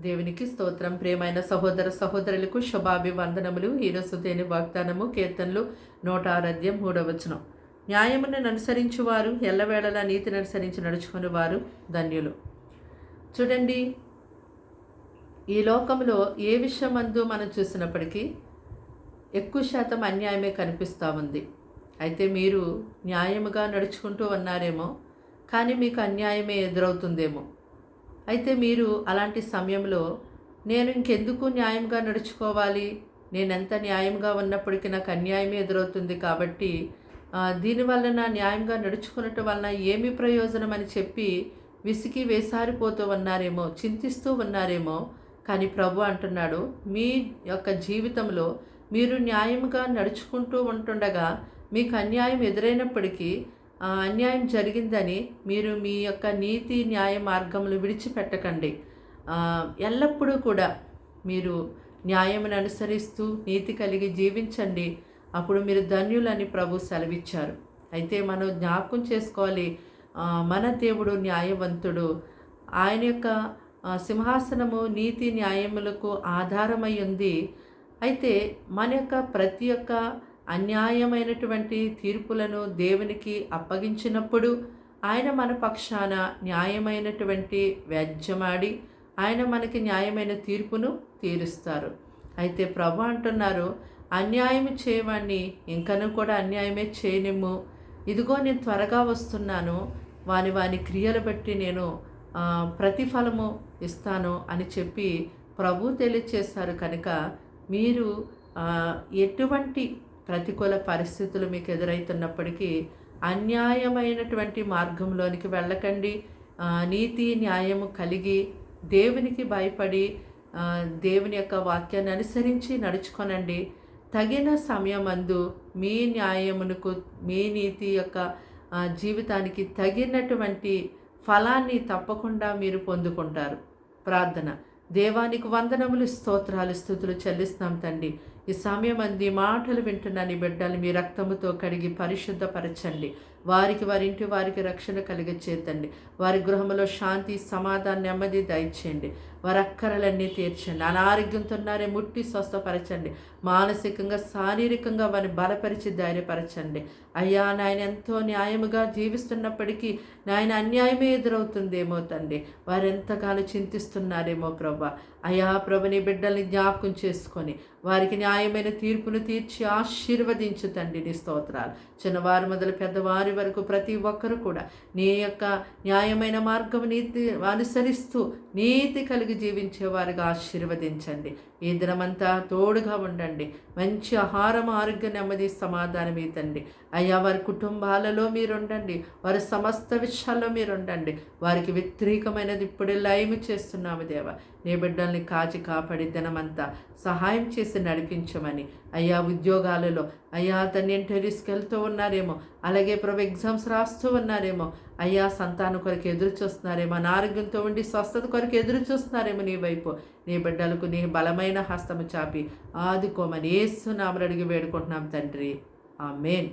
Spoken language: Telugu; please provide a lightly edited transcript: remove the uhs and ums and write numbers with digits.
దేవునికి స్తోత్రం. ప్రియమైన సహోదర సహోదరులకు శుభాభివందనములు. ఈరోజు దేని వాగ్దానము కీర్తనలు 106 3 న్యాయమును అనుసరించువారు ఎల్లవేళలా నీతిని అనుసరించి నడుచుకుని వారు ధన్యులు. చూడండి, ఈ లోకంలో ఏ విషయమందు మనం చూసినప్పటికీ ఎక్కువ శాతం అన్యాయమే కనిపిస్తూ ఉంది. అయితే మీరు న్యాయముగా నడుచుకుంటూ ఉన్నారేమో, కానీ మీకు అన్యాయమే ఎదురవుతుందేమో. అయితే మీరు అలాంటి సమయంలో నేను ఇంకెందుకు న్యాయంగా నడుచుకోవాలి, నేనెంత న్యాయంగా ఉన్నప్పటికీ నాకు అన్యాయమే ఎదురవుతుంది కాబట్టి దీనివల్ల నా న్యాయంగా నడుచుకున్నట్టు వలన ఏమి ప్రయోజనం అని చెప్పి విసిగి వేసారిపోతూ ఉన్నారేమో, చింతిస్తూ ఉన్నారేమో. కానీ ప్రభు అంటున్నాడు, మీ యొక్క జీవితంలో మీరు న్యాయంగా నడుచుకుంటూ ఉంటుండగా మీకు అన్యాయం ఎదురైనప్పటికీ అన్యాయం జరిగిందని మీరు మీ యొక్క నీతి న్యాయ మార్గములు విడిచిపెట్టకండి. ఎల్లప్పుడూ కూడా మీరు న్యాయమును అనుసరిస్తూ నీతి కలిగి జీవించండి, అప్పుడు మీరు ధన్యులని ప్రభు సెలవిచ్చారు. అయితే మనం జ్ఞాపకం చేసుకోవాలి, మన దేవుడు న్యాయవంతుడు. ఆయన యొక్క సింహాసనము నీతి న్యాయములకు ఆధారమై ఉంది. అయితే మన యొక్క ప్రతి ఒక్క అన్యాయమైనటువంటి తీర్పులను దేవునికి అప్పగించినప్పుడు ఆయన మన పక్షాన న్యాయమైనటువంటి వ్యాజ్యమాడి ఆయన మనకి న్యాయమైన తీర్పును తీరుస్తారు. అయితే ప్రభు అంటున్నారు, అన్యాయం చేయవాణ్ణి ఇంకనూ కూడా అన్యాయమే చేయనిమ్ము, ఇదిగో నేను త్వరగా వస్తున్నాను, వాని క్రియలు బట్టి నేను ప్రతిఫలము ఇస్తాను అని చెప్పి ప్రభు తెలియచేశారు. కనుక మీరు ఎటువంటి ప్రతికూల పరిస్థితులు మీకు ఎదురవుతున్నప్పటికీ అన్యాయమైనటువంటి మార్గంలోనికి వెళ్ళకండి. నీతి న్యాయము కలిగి దేవునికి భయపడి దేవుని యొక్క వాక్యాన్ని అనుసరించి నడుచుకొనండి. తగిన సమయమందు మీ న్యాయమునకు మీ నీతి యొక్క జీవితానికి తగినటువంటి ఫలాన్ని తప్పకుండా మీరు పొందుకుంటారు. ప్రార్థన. దేవానికి వందనములు, స్తోత్రాలు, స్తుతులు చెల్లిస్తున్నాం తండ్రి. ఈ సమయం అంది మాటలు వింటున్న నీ బిడ్డలు మీ రక్తముతో కడిగి పరిశుద్ధపరచండి. వారి ఇంటి వారికి రక్షణ కలిగచేతండి. వారి గృహంలో శాంతి, సమాధానం, నెమ్మది దయచేయండి. వారి అక్కరలన్నీ తీర్చండి. అనారోగ్యంతో ఉన్నారే ముట్టి స్వస్థపరచండి. మానసికంగా శారీరకంగా వారిని బలపరిచి ధైర్యపరచండి. అయ్యా నాయన, ఎంతో న్యాయముగా జీవిస్తున్నప్పటికీ నాయన అన్యాయమే ఎదురవుతుందేమో తండ్రి. వారు ఎంతగానో చింతిస్తున్నారేమో ప్రభా. అయ్యా ప్రభు, నీ బిడ్డల్ని జ్ఞాపకం చేసుకొని వారికి న్యాయమైన తీర్పును తీర్చి ఆశీర్వదించు తండ్రి. నీ స్తోత్రాలు. చిన్నవారు మొదలు పెద్దవారి వరకు ప్రతి ఒక్కరు కూడా నీ యొక్క న్యాయమైన మార్గం నీతి అనుసరిస్తూ నీతి కలిగి జీవించేవారుగా ఆశీర్వదించండి. ఈ దినమంతా తోడుగా ఉండండి. మంచి ఆహారం, ఆరోగ్య, నెమ్మది, సమాధానం ఇతండి. అయ్యా వారి కుటుంబాలలో మీరుండండి. వారి సమస్త విషయాల్లో మీరుండండి. వారికి వ్యతిరేకమైనది ఇప్పుడే లయము చేస్తున్నాము దేవా. నీ బిడ్డల్ని కాచి కాపాడి దినమంతా సహాయం చేసి నడిపించమని. అయ్యా ఉద్యోగాలలో అయ్యా తన ఇంటర్వ్యూస్కి వెళ్తూ ఉన్నారేమో, అలాగే ప్రభు ఎగ్జామ్స్ రాస్తూ ఉన్నారేమో, అయ్యా సంతానం కొరకు ఎదురు చూస్తున్నారేమో, అనారోగ్యంతో ఉండి స్వస్థత కొరకు ఎదురు చూస్తున్నారేమో, నీ వైపు నీ బిడ్డలకు నీ బలమైన హస్తము చాపి ఆదుకోమని యేసు నామములో అడిగి వేడుకుంటున్నాం తండ్రి. ఆమేన్.